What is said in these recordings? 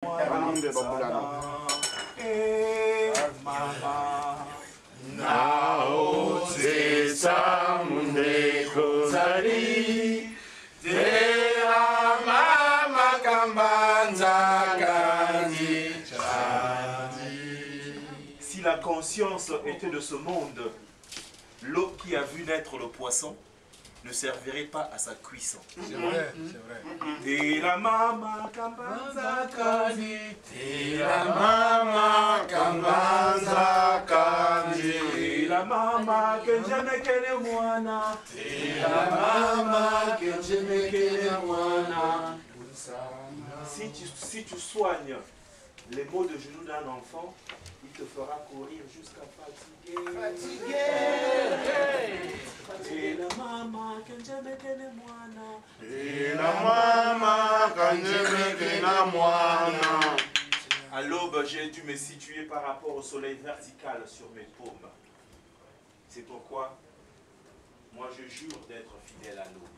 Baninde babulana. Mama Naoze Samunde Kozari Tera Mama Kambanza Kandi. Si la conscience était de ce monde, l'eau qui a vu naître le poisson ne servirait pas à sa cuisson. C'est vrai, c'est vrai. Tera Mama Kambanza Kandi. Tera Mama Kambanza Kandi. Tera Mama Kenjame Kene Mwana. Tera Mama Kenjame Kene Mwana. Si tu soignes les maux de genoux d'un enfant, il te fera courir jusqu'à fatiguer. Et la maman, quand je me connais moi, Et la maman quand je me connais moi. à l'aube, j'ai dû me situer par rapport au soleil vertical sur mes paumes. C'est pourquoi, moi je jure d'être fidèle à l'aube.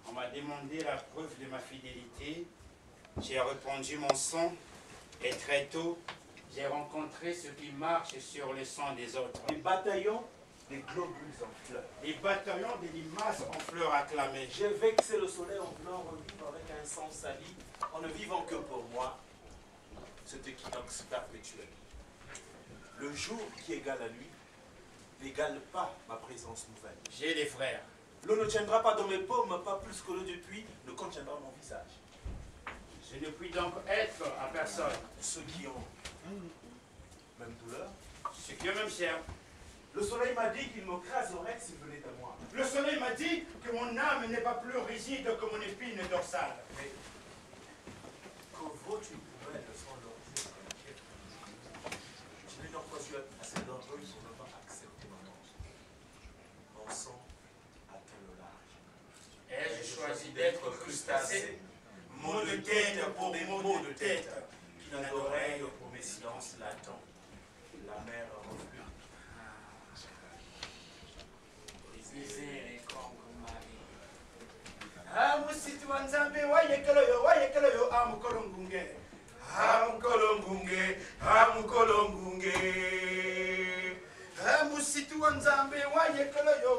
On m'a demandé la preuve de ma fidélité. J'ai répondu mon sang et très tôt, j'ai rencontré ceux qui marchent sur le sang des autres. Les bataillons, des globules en fleurs. Les bataillons de limaces en fleurs acclamées. J'ai vexé le soleil en voulant revivre avec un sang sali, en ne vivant que pour moi, cet équinoxe perpétuel. Le jour qui égale la nuit n'égale pas ma présence nouvelle. J'ai des frères. L'eau ne tiendra pas dans mes paumes, pas plus que l'eau du puits ne contiendra mon visage. Je ne puis donc être à personne. Ceux qui ont même douleur. Ce qui est même cher. Le soleil m'a dit qu'il m'écraserait s'il venait à moi. Le soleil m'a dit que mon âme n'est pas plus rigide que mon épine dorsale. Mais que vaut-tu pour elle sans l'orgueil comme Dieu? Je n'ai donc pas eu assez d'orgueil pour ne pas accepter ma mort. Mon sang atteint le large. Ai-je choisi d'être crustacé? Mots de tête pour des mots de tête. Qui n'a d'oreille pour mes silences latents. La mer reflue. Musitu wa Nzambe wayekelo yo amukolongunge. Amukolongunge, amukolongunge. Musitu wa Nzambe wayekelo yo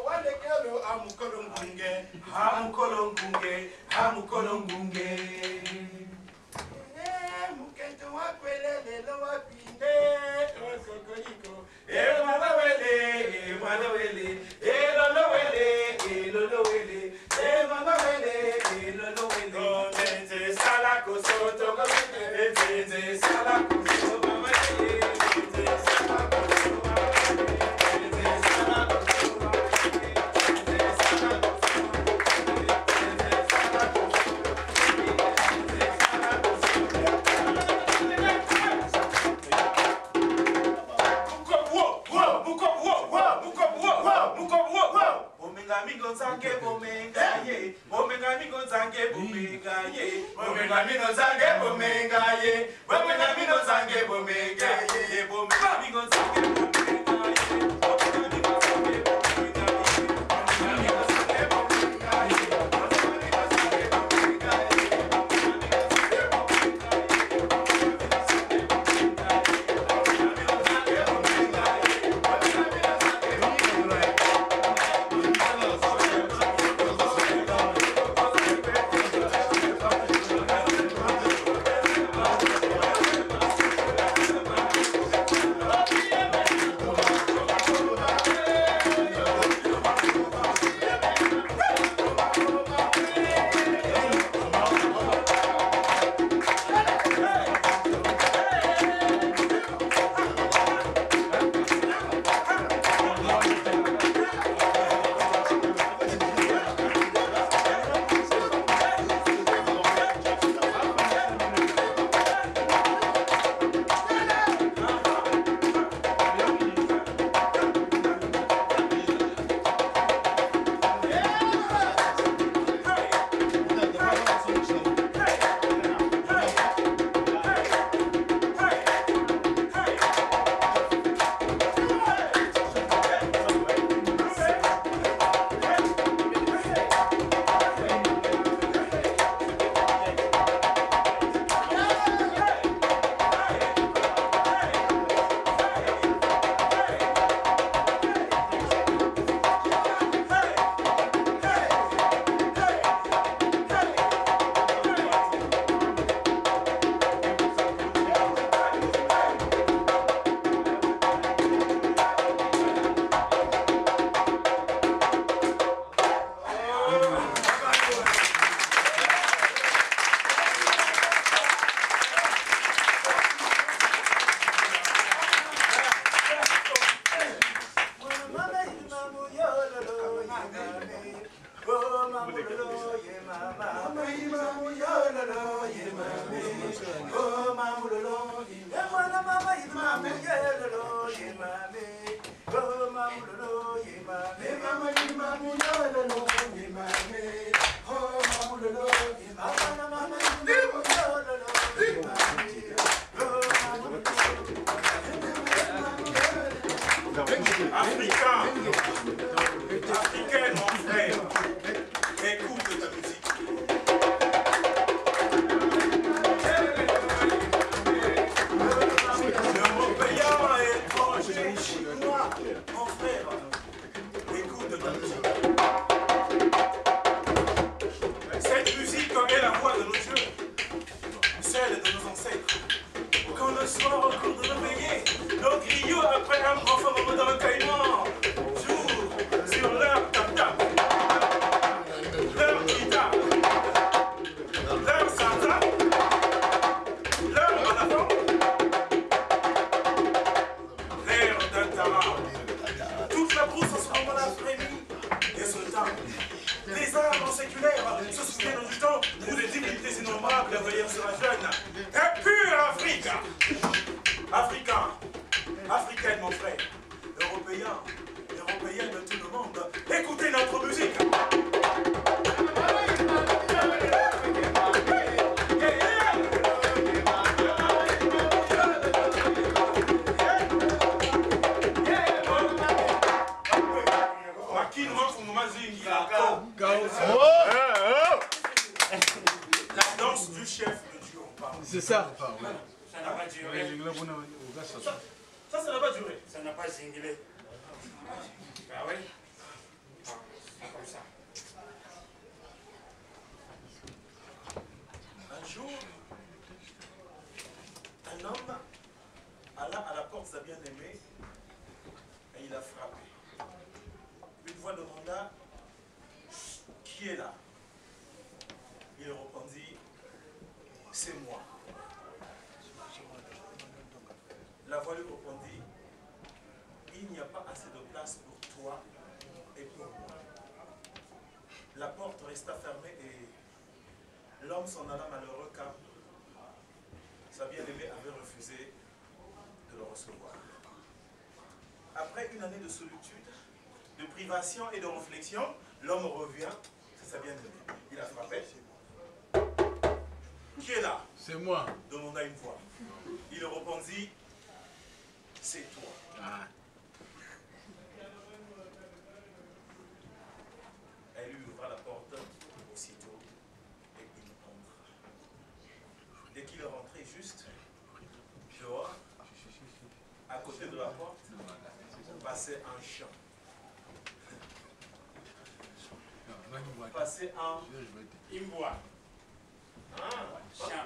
amukolongunge. Amukolongunge, amukolongunge. Mukento wakwelele lo wapinde okokoliko. Emanawele, Emanawele, Elolowele, Elolowele, Emanawele, Elolowele. Gomete salako soto, gomete salako soto, gomete salako soto, Quand le soir, au cours de nos veillées, nos griots, après un grand moment dans le caïman, jouent sur leur tap-tap, leur guitare, leur salsa, leur balafon, l'air d'un tara. Toute la brousse en ce moment-là frémit et se tend. Les arbres séculaires se souviennent du temps où des divinités innombrables veillèrent sur la jeune et pure Afrique. Africain, africaine mon frère, européen, européenne de tout le monde, écoutez notre musique. La danse du chef de Dieu, on parle. C'est ça. Ça n'a pas duré. Ça n'a pas duré. Ça n'a pas zingilé. Ah oui. Comme ça. Un jour, un homme alla à la porte de sa bien-aimée et il a frappé. Une voix demanda, qui est là? Il répondit, c'est moi. La voix lui répondit, il n'y a pas assez de place pour toi et pour moi. La porte resta fermée et l'homme s'en alla malheureux car sa bien-aimée avait refusé de le recevoir. Après une année de solitude, de privation et de réflexion, l'homme revient, c'est sa bien-aimée. Il a frappé. Qui est là? C'est moi. Demanda une voix. Il répondit, c'est toi. Ah. Elle lui ouvra la porte aussitôt et il entra. Dès qu'il est rentré juste dehors, à côté de la porte, passait un champ. Passait un Imbois. Chien.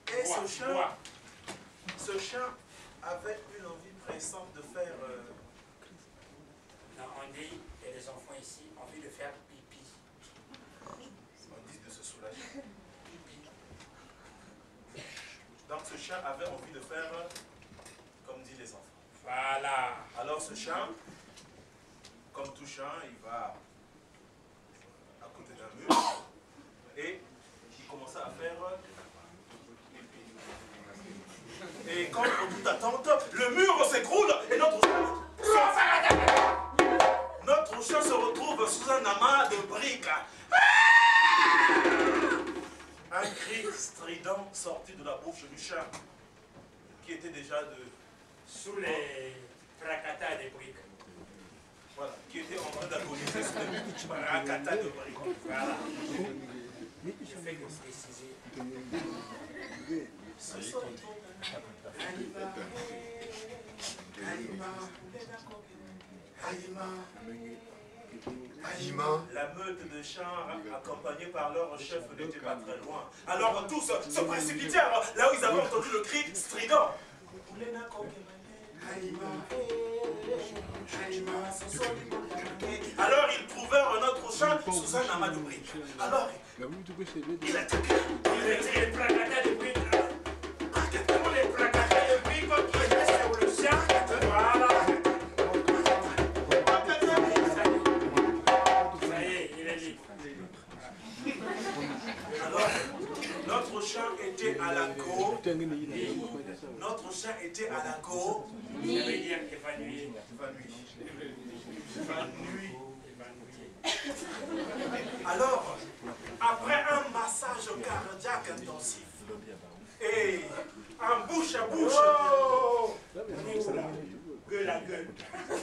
Et ce chien avait une envie pressante de faire... Non, on dit, et les enfants ici, envie de faire pipi. On dit de se soulager. Donc ce chien avait envie de faire comme dit les enfants. Voilà. Alors ce chien, comme tout chien, il va à côté d'un mur et il commença à faire pipi. Et quand on toute attente, le mur s'écroule et notre chien se retrouve sous un amas de briques. Un cri strident sorti de la bouche du chien qui était déjà de... Sous les fracatas des briques. Voilà, qui était en train d'agoniser sur les fracatas de briques. Voilà. Je fais que préciser. La meute de chiens, accompagnée par leur chef, n'était pas très loin. Alors tous se précipitèrent là où ils avaient entendu le cri strident. Alors ils trouvèrent un autre chien sous un amas de briques. Alors il attaquait. Il était les fracatas des briques. Tous les fracatas des briques qui étaient sur le chien. Voilà. Ça y est, il est libre. Alors, notre chien était à la go. Notre chien était à la go. Ça veut dire évanoui. Alors, après un massage cardiaque intensif et un bouche à bouche, Gueule à gueule. Vous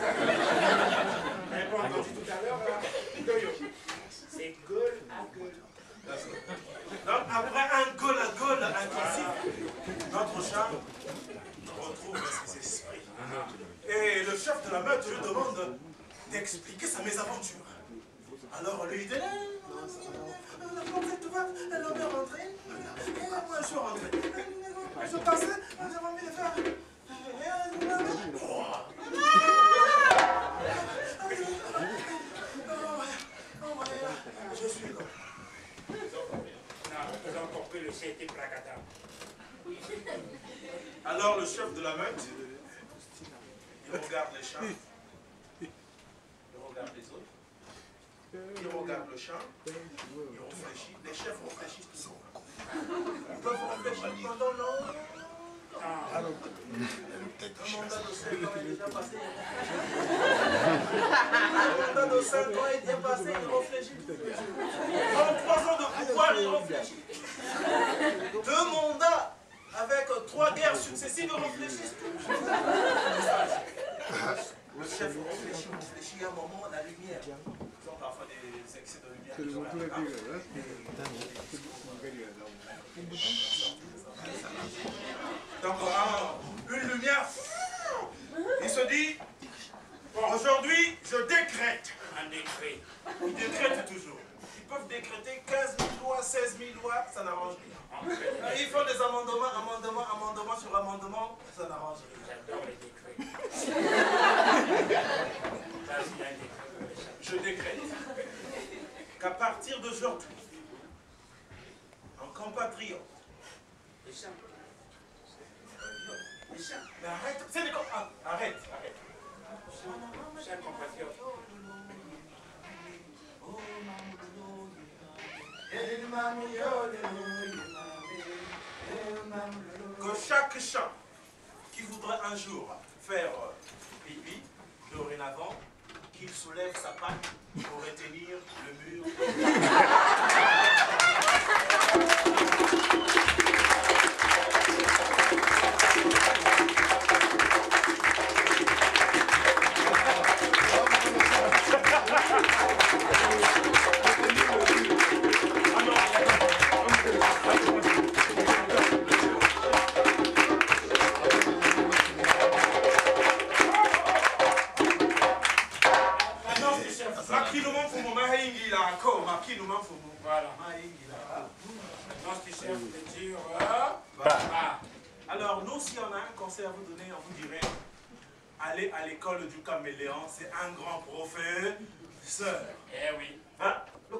n'avez pas entendu tout à l'heure, là? C'est gueule à gueule. donc après un gueule à gueule intensif, notre chien retrouve ses esprits. Et le chef de la meute lui demande d'expliquer sa mésaventure. Alors lui dit, la porte est ouverte, elle est rentrée, et moi je suis rentré. Alors le chef de la meute, il regarde les chats, il regarde les autres, il regarde le chat, il réfléchit, les chefs réfléchissent toujours. Ils peuvent réfléchir pendant longtemps. Un mandat de 5 ans est déjà passé. Un mandat de 5 ans est déjà passé, il réfléchit. En 3 ans de pouvoir, il réfléchit. 2 mandats avec 3 guerres successives, ils réfléchissent. Le chef réfléchit à un moment, la lumière. Ils ont parfois des excès de lumière. Donc, une lumière, il se dit, aujourd'hui, je décrète. Un décret. Ils décrètent toujours. Ils peuvent décréter 15 000 lois, 16 000 lois, ça n'arrange rien. Ils font des amendements sur amendements, ça n'arrange rien. J'adore les décrets. Je décrète qu'à partir d'aujourd'hui, un compatriote, les chats. Mais arrête, c'est des arrête. Chers compatriotes. Que chaque chat qui voudrait un jour faire pipi, dorénavant, qu'il soulève sa patte pour retenir le mur. Voilà. Maintenant, ce chef de dire. Alors, nous, si on a un conseil à vous donner, on vous dirait allez à l'école du caméléon, c'est un grand professeur. Eh oui.